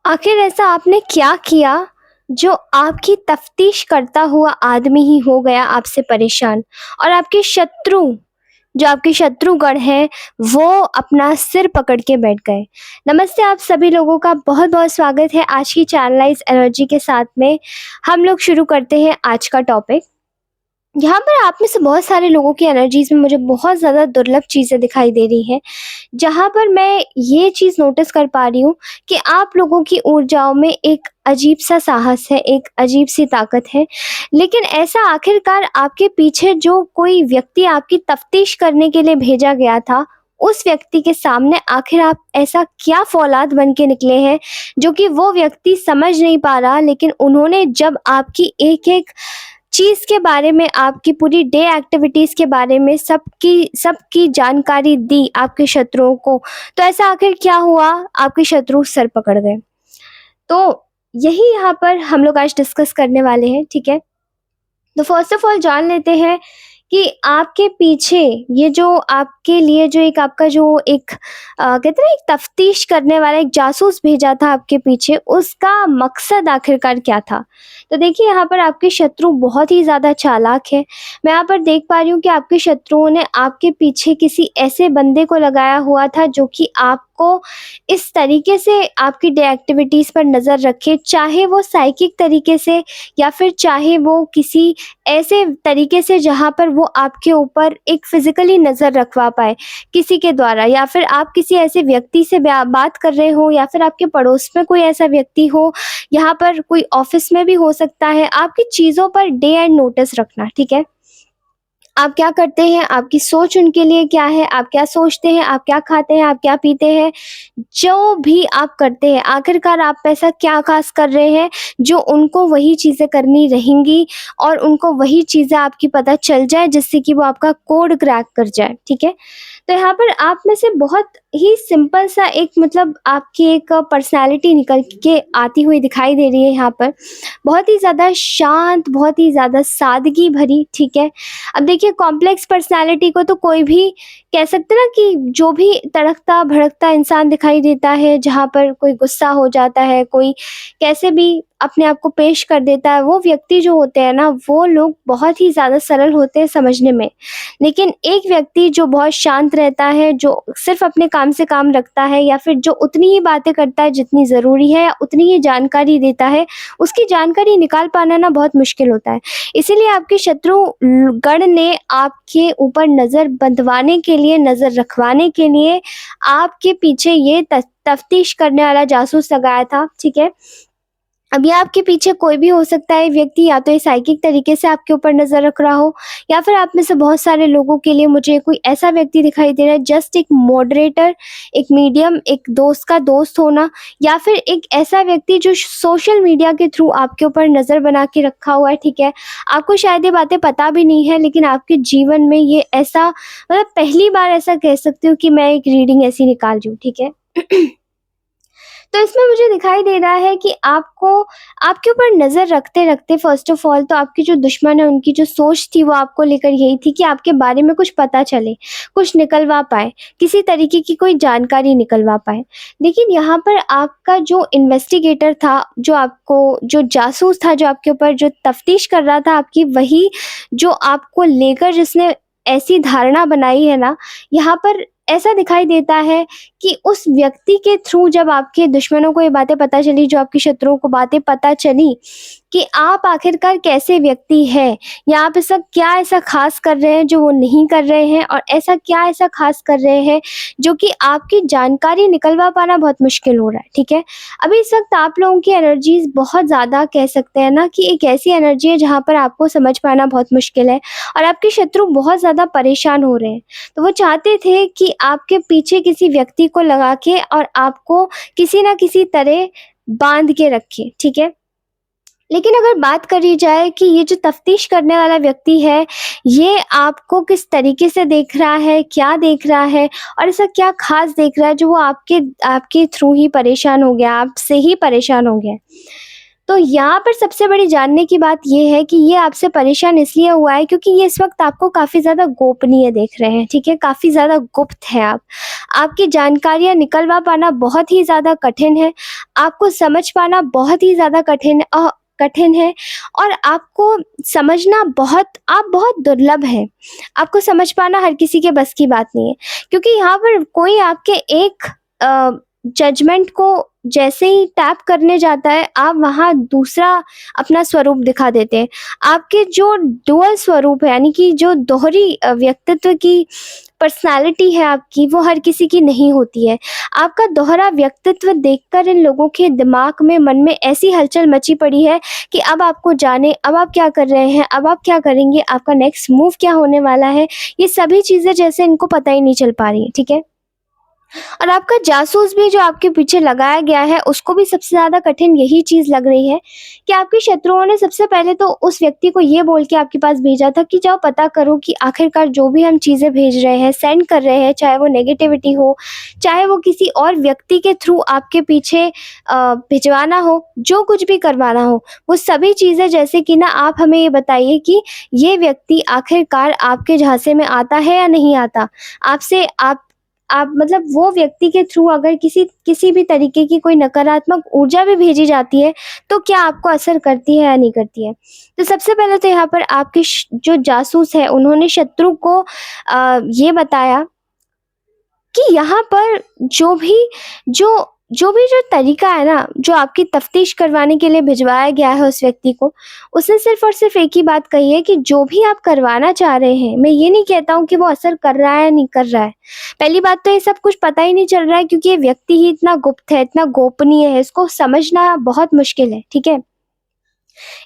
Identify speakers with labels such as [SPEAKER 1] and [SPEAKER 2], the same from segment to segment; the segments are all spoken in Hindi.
[SPEAKER 1] आखिर ऐसा आपने क्या किया जो आपकी तफ्तीश करता हुआ आदमी ही हो गया आपसे परेशान और आपके शत्रु जो आपके शत्रुगण हैं वो अपना सिर पकड़ के बैठ गए। नमस्ते आप सभी लोगों का बहुत-बहुत स्वागत है आज की चैनलाइज़ एनर्जी के साथ में। हम लोग शुरू करते हैं आज का टॉपिक। यहाँ पर आप में से बहुत सारे लोगों की एनर्जीज़ में मुझे बहुत ज़्यादा दुर्लभ चीज़ें दिखाई दे रही हैं। जहाँ पर मैं ये चीज़ नोटिस कर पा रही हूँ कि आप लोगों की ऊर्जाओं में एक अजीब-सा साहस है, एक अजीब-सी ताकत है। लेकिन ऐसा आखिरकार आपके पीछे जो कोई व्यक्ति आपकी तफ़्तीश करने के लिए भेजा गया था, उस व्यक्ति के सामने आखिर आप ऐसा क्या फ़ौलाद बन के निकले हैं, जो कि वो व्यक्ति समझ नहीं पा रहा लेकिन उन्होंने जब आपकी एक-एक चीज़ के बारे में, आपकी पूरी डे एक्टिविटीज़ के बारे में सबकी सबकी जानकारी दी आपके शत्रुओं को, तो ऐसा आखिर क्या हुआ आपके शत्रु सर पकड़ गए। तो यही यहाँ पर हम लोग आज डिस्कस करने वाले हैं, ठीक है? तो फर्स्ट ऑफ ऑल जान लेते हैं कि आपके पीछे ये जो आपके लिए जो एक आपका जो एक कहते हैं ना एक तफ्तीश करने वाला एक जासूस भेजा था आपके पीछे, उसका मकसद आखिरकार क्या था? तो देखिए यहाँ पर आपके शत्रु बहुत ही ज़्यादा चालाक है। मैं यहाँ पर देख पा रही हूँ कि आपके शत्रुओं ने आपके पीछे किसी ऐसे बंदे को लगाया हुआ था जो कि आपको इस तरीके से आपकी डे एक्टिविटीज़ पर नज़र रखे, चाहे वो साइकिक तरीके से या फिर चाहे वो किसी ऐसे तरीके से जहाँ पर वो आपके ऊपर एक फ़िज़िकली नज़र रखवा पाए, किसी के द्वारा, या फिर आप किसी ऐसे व्यक्ति से बात कर रहे हो या फिर आपके पड़ोस में कोई ऐसा व्यक्ति हो, यहाँ पर कोई ऑफ़िस में भी हो सकता है, आपकी चीज़ों पर डे एंड नोटिस रखना, ठीक है? आप क्या करते हैं, आपकी सोच उनके लिए क्या है, आप क्या सोचते हैं, आप क्या खाते हैं, आप क्या पीते हैं, जो भी आप करते हैं, आखिरकार आप ऐसा क्या ख़ास कर रहे हैं, जो उनको वही चीज़ें करनी रहेंगी और उनको वही चीज़ें आपकी पता चल जाए जिससे कि वो आपका कोड क्रैक कर जाए, ठीक है? तो यहाँ पर आप में से बहुत ही सिंपल सा एक मतलब आपकी एक पर्सनैलिटी निकल के आती हुई दिखाई दे रही है यहाँ पर। बहुत ही ज़्यादा शांत, बहुत ही ज़्यादा सादगी भरी, ठीक है? अब देखिए कॉम्प्लेक्स पर्सनैलिटी को तो कोई भी कह सकते हैं ना कि जो भी तड़कता भड़कता इंसान दिखाई देता है, जहाँ पर कोई गुस्सा हो जाता है, कोई कैसे भी अपने आप को पेश कर देता है, वो व्यक्ति जो होते हैं ना, वो लोग बहुत ही ज़्यादा सरल होते हैं समझने में। लेकिन एक व्यक्ति जो बहुत शांत रहता है, जो सिर्फ़ अपने काम से काम रखता है या फिर जो उतनी ही बातें करता है जितनी ज़रूरी है या उतनी ही जानकारी देता है, उसकी जानकारी निकाल पाना ना बहुत मुश्किल होता है। इसीलिए आपके गण ने आपके ऊपर नज़र बंधवाने के लिए, नज़र रखवाने के लिए आपके पीछे ये तफ्तीश करने वाला जासूस लगाया था, ठीक है? अब ये आपके पीछे कोई भी हो सकता है व्यक्ति, या तो ये साइकिक तरीके से आपके ऊपर नज़र रख रहा हो या फिर आप में से बहुत सारे लोगों के लिए मुझे कोई ऐसा व्यक्ति दिखाई दे रहा है, जस्ट एक मॉडरेटर, एक मीडियम, एक दोस्त का दोस्त होना, या फिर एक ऐसा व्यक्ति जो सोशल मीडिया के थ्रू आपके ऊपर नज़र बना के रखा हुआ है, ठीक है? आपको शायद ये बातें पता भी नहीं है लेकिन आपके जीवन में ये ऐसा मतलब पहली बार ऐसा कह सकती हूँ कि मैं एक रीडिंग ऐसी निकाल रही हूँ, ठीक है? तो इसमें मुझे दिखाई दे रहा है कि आपको आपके ऊपर नज़र रखते-रखते फ़र्स्ट ऑफ़ ऑल तो आपके जो दुश्मन हैं उनकी जो सोच थी वो आपको लेकर यही थी कि आपके बारे में कुछ पता चले, कुछ निकलवा पाएँ, किसी तरीके की कोई जानकारी निकलवा पाएँ। लेकिन यहाँ पर आपका जो इन्वेस्टिगेटर था, जो जासूस था, जो आपके ऊपर जो तफ़्तीश कर रहा था आपकी, वही जो आपको लेकर जिसने ऐसी धारणा बनाई है ना, यहाँ पर ऐसा दिखाई देता है कि उस व्यक्ति के थ्रू जब आपके दुश्मनों को ये बातें पता चली, जो आपके शत्रुओं को बातें पता चली कि आप आखिरकार कैसे व्यक्ति हैं, या आप ऐसा क्या ऐसा ख़ास कर रहे हैं जो वो नहीं कर रहे हैं, और ऐसा क्या ऐसा ख़ास कर रहे हैं जो कि आपकी जानकारी निकलवा पाना बहुत मुश्किल हो रहा है, ठीक है? अभी इस वक़्त आप लोगों की एनर्जीज़ बहुत ज़्यादा कह सकते हैं ना कि एक ऐसी एनर्जी है जहाँ पर आपको समझ पाना बहुत मुश्किल है और आपके शत्रु बहुत ज़्यादा परेशान हो रहे हैं। तो वो चाहते थे कि आपके पीछे किसी व्यक्ति को लगा के और आपको किसी न किसी तरह बाँध के रखे, ठीक है? लेकिन अगर बात करी जाए कि ये जो तफ्तीश करने वाला व्यक्ति है, ये आपको किस तरीके से देख रहा है, क्या देख रहा है और ऐसा क्या ख़ास देख रहा है जो वो आपके आपके थ्रू ही परेशान हो गया, आपसे ही परेशान हो गया है? तो यहाँ पर सबसे बड़ी जानने की बात ये है कि ये आपसे परेशान इसलिए हुआ है क्योंकि ये इस वक़्त आपको काफ़ी ज़्यादा गोपनीय देख रहे हैं, ठीक है? काफ़ी ज़्यादा गुप्त हैं आप। आपकी जानकारियाँ निकलवा पाना बहुत ही ज़्यादा कठिन है, आपको समझ पाना बहुत ही ज़्यादा कठिन है और आपको समझना आप बहुत दुर्लभ हैं। आपको समझ पाना हर किसी के बस की बात नहीं है, क्योंकि यहाँ पर कोई आपके एक जजमेंट को जैसे ही टैप करने जाता है, आप वहाँ दूसरा अपना स्वरूप दिखा देते हैं। आपके जो डुअल स्वरूप है, यानी कि जो दोहरी व्यक्तित्व की पर्सनैलिटी है आपकी, वो हर किसी की नहीं होती है। आपका दोहरा व्यक्तित्व देखकर इन लोगों के दिमाग में, मन में ऐसी हलचल मची पड़ी है कि अब आपको जाने, अब आप क्या कर रहे हैं, अब आप क्या करेंगे, आपका नेक्स्ट मूव क्या होने वाला है, ये सभी चीज़ें जैसे इनको पता ही नहीं चल पा रही हैं, ठीक है? और आपका जासूस भी जो आपके पीछे लगाया गया है, उसको भी सबसे ज़्यादा कठिन यही चीज़ लग रही है कि आपके शत्रुओं ने सबसे पहले तो उस व्यक्ति को ये बोल के आपके पास भेजा था कि जाओ पता करो कि आखिरकार जो भी हम चीज़ें भेज रहे हैं, सेंड कर रहे हैं, चाहे वो नेगेटिविटी हो, चाहे वो किसी और व्यक्ति के थ्रू आपके पीछे भिजवाना हो, जो कुछ भी करवाना हो, वो सभी चीज़ें जैसे कि ना आप हमें ये बताइए कि ये व्यक्ति आखिरकार आपके झांसे में आता है या नहीं आता? आपसे आप मतलब वो व्यक्ति के थ्रू अगर किसी भी तरीके की कोई नकारात्मक ऊर्जा भी भेजी जाती है, तो क्या आपको असर करती है या नहीं करती है? तो सबसे पहले तो यहाँ पर आपके जो जासूस है, उन्होंने शत्रु को ये बताया कि यहाँ पर जो भी जो जो तरीका है ना, जो आपकी तफ्तीश करवाने के लिए भिजवाया गया है उस व्यक्ति को, उसने सिर्फ़ और सिर्फ़ एक ही बात कही है कि जो भी आप करवाना चाह रहे हैं, मैं ये नहीं कहता हूँ कि वो असर कर रहा है या नहीं कर रहा है। पहली बात तो ये सब कुछ पता ही नहीं चल रहा है क्योंकि ये व्यक्ति ही इतना गुप्त है, इतना गोपनीय है, इसको समझना बहुत मुश्किल है, ठीक है?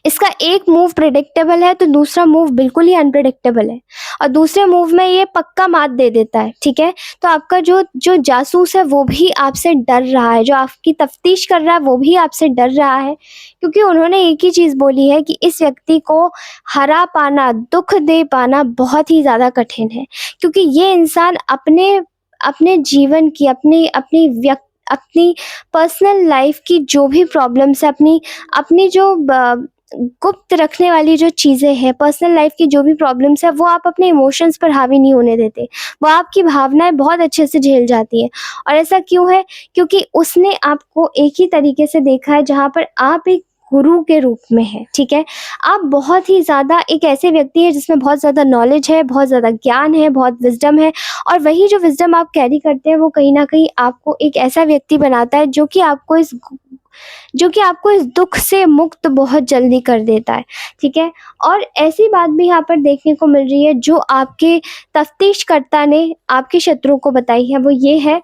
[SPEAKER 1] इसका एक मूव प्रेडिक्टेबल है तो दूसरा मूव बिल्कुल ही अनप्रेडिक्टेबल है और दूसरे मूव में ये पक्का मात दे देता है, ठीक है? तो आपका जो जो जासूस है वो भी आपसे डर रहा है, जो आपकी तफ्तीश कर रहा है वो भी आपसे डर रहा है क्योंकि उन्होंने एक ही चीज़ बोली है कि इस व्यक्ति को हरा पाना, दुःख दे पाना बहुत ही ज़्यादा कठिन है क्योंकि ये इंसान अपने अपने जीवन की, अपनी पर्सनल लाइफ़ की जो भी प्रॉब्लम्स है, अपनी अपनी जो गुप्त रखने वाली जो चीज़ें हैं, पर्सनल लाइफ की जो भी प्रॉब्लम्स है, वो आप अपने इमोशंस पर हावी नहीं होने देते। वो आपकी भावनाएँ बहुत अच्छे से झेल जाती हैं और ऐसा क्यों है? क्योंकि उसने आपको एक ही तरीके से देखा है जहाँ पर आप एक गुरु के रूप में हैं, ठीक है? आप बहुत ही ज़्यादा एक ऐसे व्यक्ति हैं जिसमें बहुत ज़्यादा नॉलेज है, बहुत ज़्यादा ज्ञान है, बहुत विज़डम है और वही जो विज़डम आप कैरी करते हैं, वो कहीं न कहीं आपको एक ऐसा व्यक्ति बनाता है जो कि आपको इस दुःख से मुक्त बहुत जल्दी कर देता है, ठीक है? और ऐसी बात भी यहाँ पर देखने को मिल रही है जो आपके तफ्तीशकर्ता ने आपके शत्रु को बताई है, वो ये है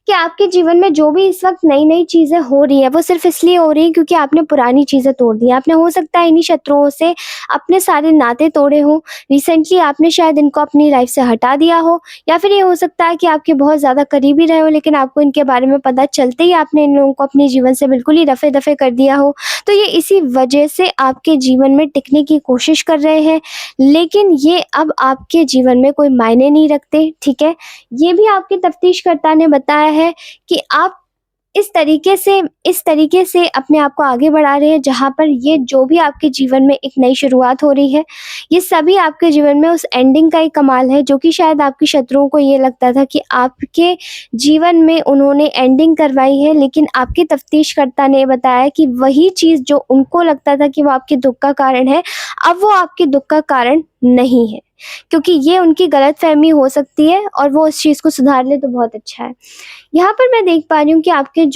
[SPEAKER 1] कि आपके जीवन में जो भी इस वक़्त नई-नई चीज़ें हो रही हैं, वो सिर्फ़ इसलिए हो रही हैं क्योंकि आपने पुरानी चीज़ें तोड़ दी हैं। आपने हो सकता है इन्हीं शत्रुओं से अपने सारे नाते तोड़े हों, रिसेंटली आपने शायद इनको अपनी लाइफ़ से हटा दिया हो या फिर ये हो सकता है कि आपके बहुत ज़्यादा करीबी रहे हों लेकिन आपको इनके बारे में पता चलते ही आपने इन लोगों को अपने जीवन से बिल्कुल ही रफ़े-दफ़े कर दिया हो। तो ये इसी वजह से आपके जीवन में टिकने की कोशिश कर रहे हैं, लेकिन ये अब आपके जीवन में कोई मायने नहीं रखते, ठीक है? ये भी आपके तफ्तीशकर्ता ने बताया है कि आप इस तरीके से अपने आप को आगे बढ़ा रहे हैं जहाँ पर ये जो भी आपके जीवन में एक नई शुरुआत हो रही है, ये सभी आपके जीवन में उस एंडिंग का ही कमाल है जो कि शायद आपके शत्रुओं को ये लगता था कि आपके जीवन में उन्होंने एंडिंग करवाई है, लेकिन आपके तफ्तीशकर्ता ने बताया कि वही चीज़ जो उनको लगता था कि वो आपके दुःख का कारण है, अब वो आपके दुःख का कारण नहीं है। क्योंकि ये उनकी गलतफ़हमी हो सकती है और वो उस चीज़ को सुधार लें तो बहुत अच्छा है। यहाँ पर मैं देख पा रही हूँ कि आपके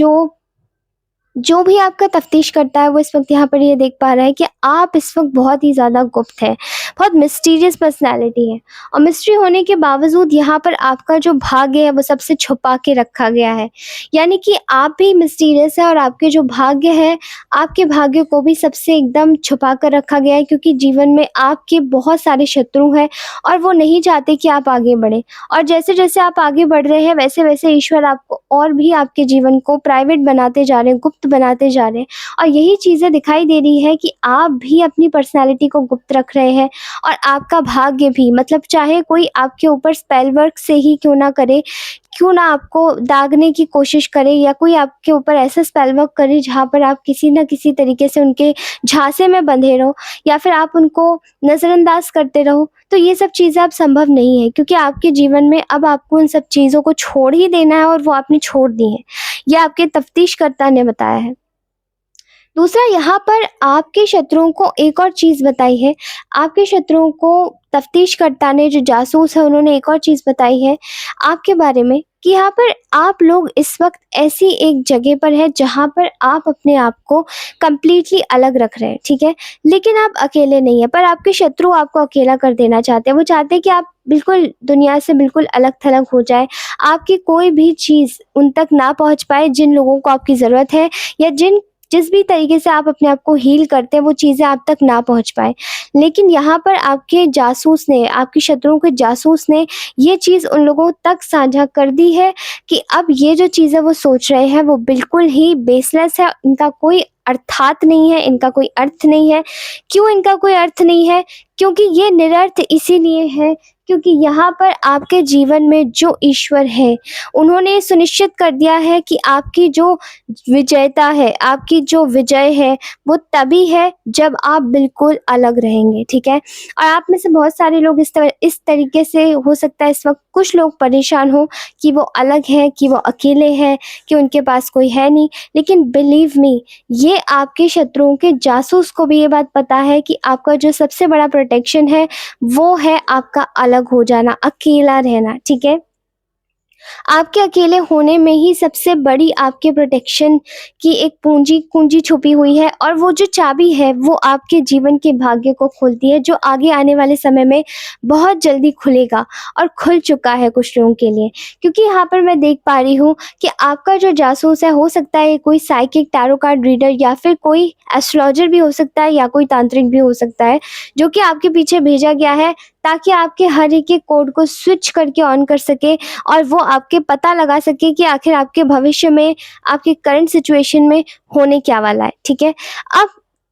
[SPEAKER 1] जो भी आपका तफ्तीश करता है वो इस वक़्त यहाँ पर ये देख पा रहा है कि आप इस वक़्त बहुत ही ज़्यादा गुप्त हैं, बहुत मिस्टीरियस पर्सनैलिटी है और मिस्ट्री होने के बावजूद यहाँ पर आपका जो भाग्य है वो सबसे छुपा के रखा गया है। यानी कि आप भी मिस्टीरियस हैं और आपके जो भाग्य है, आपके भाग्य को भी सबसे एकदम छुपा कर रखा गया है क्योंकि जीवन में आपके बहुत सारे शत्रु हैं और वो नहीं चाहते कि आप आगे बढ़ें और जैसे-जैसे आप आगे बढ़ रहे हैं वैसे-वैसे ईश्वर आपको और भी आपके जीवन को प्राइवेट बनाते जा रहे हैं, गुप्त बनाते जा रहे हैं और यही चीज़ें दिखाई दे रही है कि आप भी अपनी पर्सनैलिटी को गुप्त रख रहे हैं और आपका भाग्य भी, मतलब चाहे कोई आपके ऊपर स्पेल वर्क से ही क्यों ना करे, क्यों ना आपको दागने की कोशिश करे, या कोई आपके ऊपर ऐसा स्पेल वर्क करे जहाँ पर आप किसी न किसी तरीके से उनके झांसे में बंधे रहो, या फिर आप उनको नज़रअंदाज करते रहो, तो ये सब चीज़ें अब संभव नहीं है, क्योंकि आपके जीवन में अब आपको उन सब चीज़ों को छोड़ ही देना है, और वो आपने छोड़ दी है। ये आपके तफ्तीशकर्ता ने बताया है। दूसरा, यहाँ पर आपके शत्रुओं को एक और चीज़ बताई है। आपके शत्रुओं को तफ्तीशकर्ता ने, जो जासूस है, उन्होंने एक और चीज़ बताई है आपके बारे में, कि यहाँ पर आप लोग इस वक़्त ऐसी एक जगह पर हैं जहाँ पर आप अपने आप को कंप्लीटली अलग रख रहे हैं, ठीक है? लेकिन आप अकेले नहीं हैं, पर आपके शत्रु आपको अकेला कर देना चाहते हैं। वो चाहते हैं कि आप बिल्कुल दुनिया से बिल्कुल अलग-थलग हो जाएँ। आपकी कोई भी चीज़ उन तक ना पहुँच पाए, जिन लोगों को आपकी ज़रूरत है, या जिस भी तरीके से आप अपने आप को हील करते हैं, वो चीज़ें आप तक ना पहुँच पाएँ। लेकिन यहाँ पर आपके जासूस ने, आपके शत्रुओं के जासूस ने ये चीज़ उन लोगों तक साझा कर दी है कि अब ये जो चीज़ें वो सोच रहे हैं, वो बिल्कुल ही बेसलेस है, इनका कोई अर्थात नहीं है, इनका कोई अर्थ नहीं है। क्यों इनका कोई अर्थ नहीं है? क्योंकि ये निरर्थ इसीलिए है, क्योंकि यहाँ पर आपके जीवन में जो ईश्वर है, उन्होंने सुनिश्चित कर दिया है कि आपकी जो विजयता है, आपकी जो विजय है, वो तभी है जब आप बिल्कुल अलग रहेंगे, ठीक है? और आप में से बहुत सारे लोग इस तरीके से, हो सकता है इस वक़्त कुछ लोग परेशान हों कि वो अलग हैं, कि वो अकेले हैं, कि उनके पास कोई है नहीं। लेकिन बिलीव मी, ये आपके शत्रुओं के जासूस को भी ये बात पता है कि आपका जो सबसे बड़ा प्रोटेक्शन है, वो है आपका अलग हो जाना, अकेला रहना, ठीक है? आपके अकेले होने में ही सबसे बड़ी आपके प्रोटेक्शन की एक कुंजी छुपी हुई है, और वो जो चाबी है, वो आपके जीवन के भाग्य को खोलती है, जो आगे आने वाले समय में बहुत जल्दी खुलेगा, और खुल चुका है कुछ लोगों के लिए। क्योंकि यहाँ पर मैं देख पा रही हूँ कि आपका जो जासूस है, हो सकता है ये कोई साइकिक, टैरो कार्ड रीडर, या फिर कोई एस्ट्रोलॉजर भी हो सकता है, या कोई तांत्रिक भी हो सकता है, जो कि आपके पीछे भेजा गया है ताकि आपके हर एक कोड को स्विच करके ऑन कर सके, और वो आपके पता लगा सके कि आखिर आपके भविष्य में, आपके करंट सिचुएशन में होने क्या वाला है, ठीक है? अब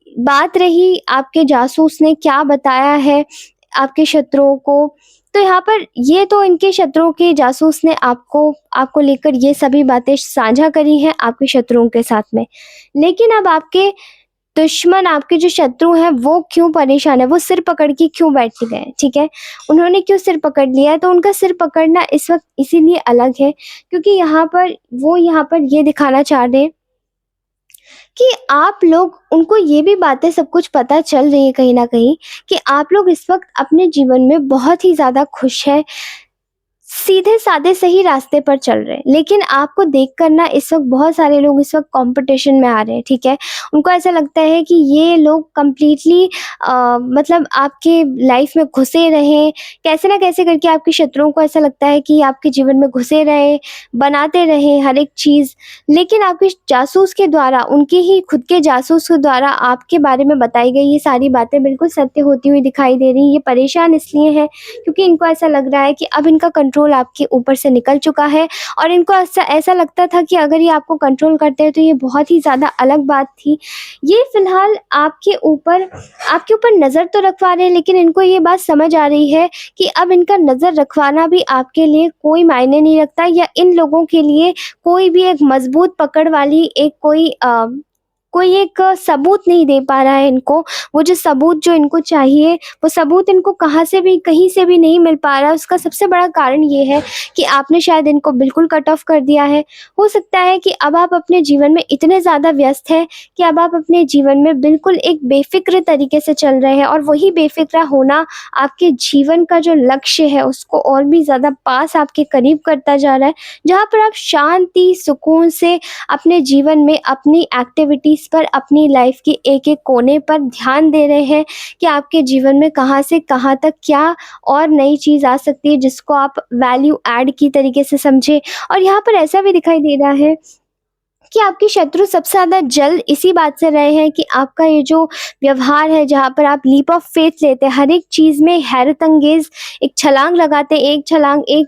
[SPEAKER 1] बात रही आपके जासूस ने क्या बताया है आपके शत्रुओं को, तो यहाँ पर ये तो इनके शत्रुओं के जासूस ने आपको आपको लेकर ये सभी बातें साझा करी हैं आपके शत्रुओं के साथ में। लेकिन अब आपके दुश्मन, आपके जो शत्रु हैं, वो क्यों परेशान है, वो सिर पकड़ के क्यों बैठ गए हैं, ठीक है? उन्होंने क्यों सिर पकड़ लिया है? तो उनका सिर पकड़ना इस वक़्त इसीलिए अलग है, क्योंकि यहाँ पर ये दिखाना चाह रहे हैं कि आप लोग, उनको ये भी बातें सब कुछ पता चल रही है कहीं न कहीं, कि आप लोग इस वक़्त अपने जीवन में बहुत ही ज़्यादा खुश हैं, सीधे-साधे सही रास्ते पर चल रहे हैं। लेकिन आपको देखकर ना, इस वक़्त बहुत सारे लोग इस वक़्त कॉम्पिटिशन में आ रहे हैं, ठीक है? उनको ऐसा लगता है कि ये लोग कंप्लीटली मतलब आपके लाइफ़ में घुसे रहें, कैसे न कैसे करके आपके शत्रुओं को ऐसा लगता है कि आपके जीवन में घुसे रहें, बनाते रहें हर एक चीज़। लेकिन आपके जासूस के द्वारा, उनके ही खुद के जासूस के द्वारा आपके बारे में बताई गई ये सारी बातें बिल्कुल सत्य होती हुई दिखाई दे रही हैं। ये परेशान इसलिए हैं क्योंकि इनको ऐसा लग रहा है कि अब इनका कंट्रोल आपके ऊपर से निकल चुका है, और इनको ऐसा ऐसा लगता था कि अगर ये आपको कंट्रोल करते हैं तो ये बहुत ही ज़्यादा अलग बात थी। ये फ़िलहाल आपके ऊपर नज़र तो रखवा रहे हैं, लेकिन इनको ये बात समझ आ रही है कि अब इनका नज़र रखवाना भी आपके लिए कोई मायने नहीं रखता, या इन लोगों के लिए कोई भी एक मज़बूत पकड़ वाली कोई एक सबूत नहीं दे पा रहा है इनको। वो जो सबूत जो इनको चाहिए, वो सबूत इनको कहीं से भी नहीं मिल पा रहा है। उसका सबसे बड़ा कारण ये है कि आपने शायद इनको बिल्कुल कट ऑफ कर दिया है। हो सकता है कि अब आप अपने जीवन में इतने ज़्यादा व्यस्त हैं कि अब आप अपने जीवन में बिल्कुल एक बेफ़िक्र तरीके से चल रहे हैं, और वही बेफ़िक्रा होना आपके जीवन का जो लक्ष्य है, उसको और भी ज़्यादा पास आपके करीब करता जा रहा है। जहाँ पर आप शांति, सुकून से अपने जीवन में, अपनी एक्टिविटीज़ पर, अपनी लाइफ के एक-एक कोने पर ध्यान दे रहे हैं कि आपके जीवन में कहाँ से कहाँ तक क्या और नई चीज़ आ सकती है, जिसको आप वैल्यू ऐड की तरीके से समझें। और यहाँ पर ऐसा भी दिखाई दे रहा है कि आपके शत्रु सबसे ज़्यादा जल्द इसी बात से रहे हैं कि आपका ये जो व्यवहार है, जहाँ पर आप लीप ऑफ फेथ लेते हैं, हर एक चीज़ में हैरत अंगेज़ एक छलांग लगाते हैं, एक छलांग एक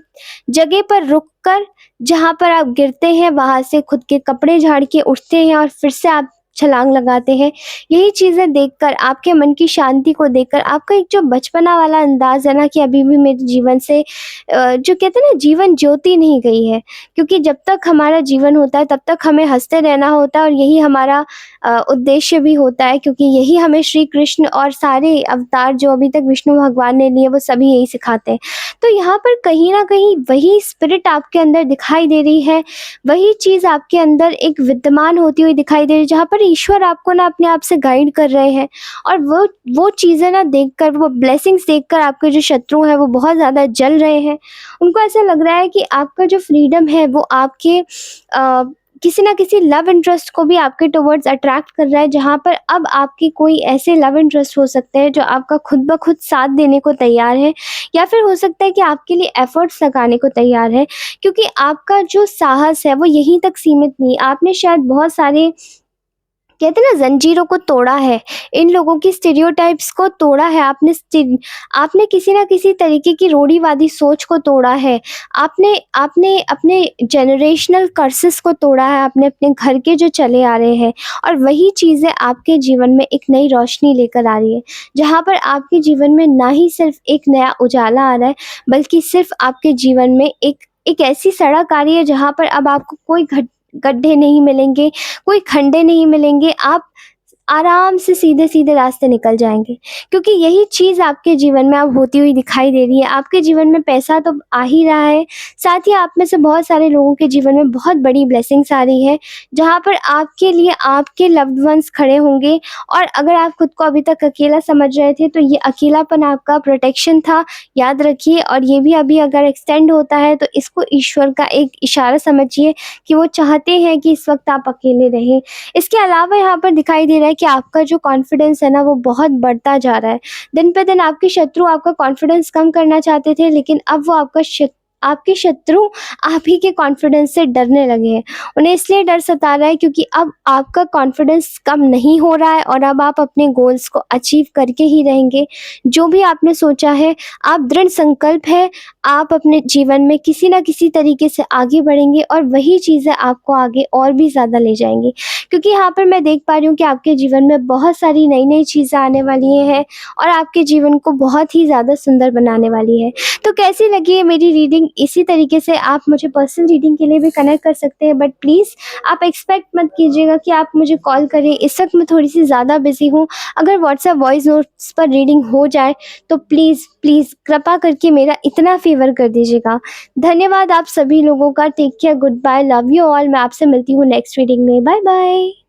[SPEAKER 1] जगह पर रुक कर, जहाँ पर आप गिरते हैं, वहाँ से खुद के कपड़े झाड़ के उठते हैं, और फिर से आप छलांग लगाते हैं। यही चीज़ें देखकर, आपके मन की शांति को देखकर, आपका एक जो बचपना वाला अंदाज़ है ना कि अभी भी मेरे जीवन से जो कहते हैं ना, जीवन ज्योति नहीं गई है। क्योंकि जब तक हमारा जीवन होता है तब तक हमें हँसते रहना होता है, और यही हमारा उद्देश्य भी होता है, क्योंकि यही हमें श्री कृष्ण और सारे अवतार जो अभी तक विष्णु भगवान ने लिए वो सभी यही सिखाते हैं। तो यहाँ पर कहीं न कहीं वही स्पिरिट आपके अंदर दिखाई दे रही है, वही चीज़ आपके अंदर एक विद्यमान होती हुई दिखाई दे रही है, जहाँ पर ईश्वर आपको ना अपने आप से गाइड कर रहे हैं। और वो चीज़ें ना देखकर, वो ब्लेसिंग्स देखकर आपके जो शत्रु हैं वो बहुत ज़्यादा जल रहे हैं। उनको ऐसा लग रहा है कि आपका जो फ्रीडम है वो आपके किसी न किसी लव इंटरेस्ट को भी आपके टुवर्ड्स अट्रैक्ट कर रहा है, जहाँ पर अब आपके कोई ऐसे लव इंटरेस्ट हो सकते हैं जो आपका खुद ब खुद साथ देने को तैयार है, या फिर हो सकता है कि आपके लिए एफर्ट्स लगाने को तैयार है। क्योंकि आपका जो साहस है वो यहीं तक सीमित नहीं, आपने शायद बहुत सारे कहते हैं ना जंजीरों को तोड़ा है, इन लोगों की स्टीरियोटाइप्स को तोड़ा है, आपने किसी न किसी तरीके की रूढ़िवादी सोच को तोड़ा है। आपने आपने अपने जनरेशनल कर्सेस को तोड़ा है, आपने अपने घर के जो चले आ रहे हैं, और वही चीज़ें आपके जीवन में एक नई रोशनी लेकर आ रही है। जहाँ पर आपके जीवन में ना ही सिर्फ़ एक नया उजाला आ रहा है, बल्कि सिर्फ़ आपके जीवन में एक ऐसी सड़क आ रही है जहाँ पर अब आपको कोई गड्ढे नहीं मिलेंगे, कोई खड्डे नहीं मिलेंगे, आप आराम से सीधे-सीधे रास्ते निकल जाएँगे। क्योंकि यही चीज़ आपके जीवन में अब होती हुई दिखाई दे रही है। आपके जीवन में पैसा तो आ ही रहा है, साथ ही आप में से बहुत सारे लोगों के जीवन में बहुत बड़ी ब्लेसिंग्स आ रही है, जहाँ पर आपके लिए आपके लव्ड वन्स खड़े होंगे। और अगर आप खुद को अभी तक अकेला समझ रहे थे, तो ये अकेलापन आपका प्रोटेक्शन था, याद रखिए। और ये भी अभी अगर एक्सटेंड होता है, तो इसको ईश्वर का एक इशारा समझिए कि वो चाहते हैं कि इस वक़्त आप अकेले रहें। इसके अलावा यहाँ पर दिखाई दे रहा है कि आपका जो कॉन्फिडेंस है ना वो बहुत बढ़ता जा रहा है। दिन पे दिन आपके शत्रु आपका कॉन्फिडेंस कम करना चाहते थे, लेकिन अब वो आपके शत्रु आप ही के कॉन्फिडेंस से डरने लगे हैं। उन्हें इसलिए डर सता रहा है क्योंकि अब आपका कॉन्फिडेंस कम नहीं हो रहा है, और अब आप अपने गोल्स को अचीव करके ही रहेंगे। जो भी आपने सोचा है, आप दृढ़ संकल्प है, आप अपने जीवन में किसी न किसी तरीके से आगे बढ़ेंगे, और वही चीज़ें आपको आगे और भी ज़्यादा ले जाएँगी। क्योंकि यहाँ पर मैं देख पा रही हूँ कि आपके जीवन में बहुत सारी नई-नई चीज़ें आने वाली हैं, और आपके जीवन को बहुत ही ज़्यादा सुंदर बनाने वाली है। तो कैसी लगी है मेरी रीडिंग? इसी तरीके से आप मुझे पर्सनल रीडिंग के लिए भी कनेक्ट कर सकते हैं, बट प्लीज़ आप एक्सपेक्ट मत कीजिएगा कि आप मुझे कॉल करें। इस वक़्त मैं थोड़ी-सी ज़्यादा बिज़ी हूँ। अगर व्हाट्सएप वॉइस नोट्स पर रीडिंग हो जाए, तो प्लीज़, प्लीज़ कृपा करके मेरा इतना फ़ेवर कर दीजिएगा। धन्यवाद आप सभी लोगों का। Take care, good bye, love you all. मैं आपसे मिलती हूँ नेक्स्ट रीडिंग में। बाय बाय।